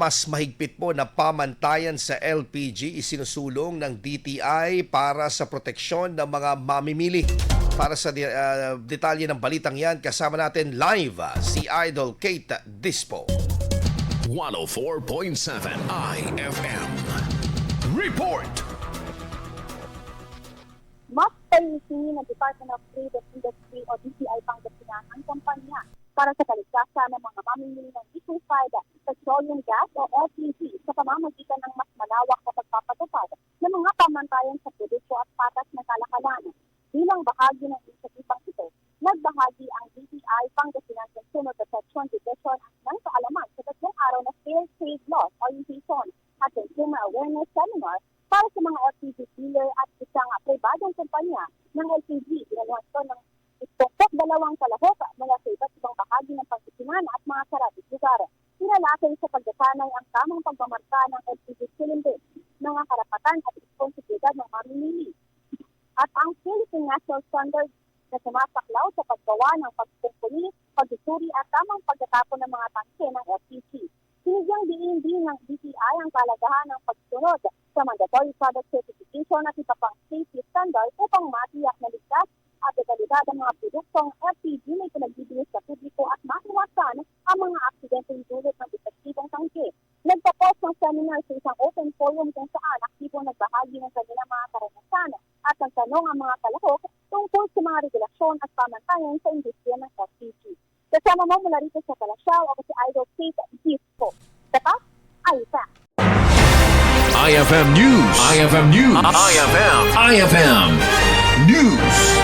Mas mahigpit po na pamantayan sa LPG isinusulong ng DTI para sa proteksyon ng mga mamimili. Para sa detalye ng balitang yan, kasama natin live si Idol Kate Dispo. 104.7 IFM Report. Mas payusin ng Department of Trade and Industry o DTI Pangasinan ang kampanya para sa kaligtasan ng mga mamimili ng liquefied petroleum gas o LPG sa pamamagitan ng mas malawak na pagpapatupad ng mga pamantayan sa produkto at patas ng kalakalan. Bilang bahagi ng inisitibang ito, nagbahagi ang DTI Pangasinan Consumer Protection Division ng kaalaman sa 3 araw na Fair Trade Laws Orientation at Consumer Awareness Seminar para sa mga LPG dealer at isang pribadong kumpanya ng LPG. Ginawa ito ng itungkot 2 kalahok mula sa iba't ibang bahagi ng Pangasinan at mga karatig lugar. Pinalakay sa pagdatanay ang tamang pagmamarka ng LPG cylinder, mga karapatan at responsibilidad ng mamimili. At ang Philippine National Standards na sumasaklaw sa paggawa ng pagkumpuni, pagsusuri at tamang pagtatapon ng mga tangke ng LPG. Sinigyang diin din ng DTI ang kalagahan ng pagsunod sa mandatory product certification at iba pang safety standards upang matiyak na ligtas at dekalidad ang mga produktong LPG na pinagbibigay sa publiko at maiwasan ang mga aksidenteng dulot ng depektibong tangke. Nagtapos ng seminar sa isang open forum kung saan aktibo nagbahagi ng kanilang mga karanasan at nagtanong ang mga kalahok tungkol sa mga regulasyon at pamantayan sa industriya ng LPG. Kasama mo mula rito sa Kalasyaw, ako si Idol Kate Dispo. Tapas, IFM. IFM News. IFM News. IFM News.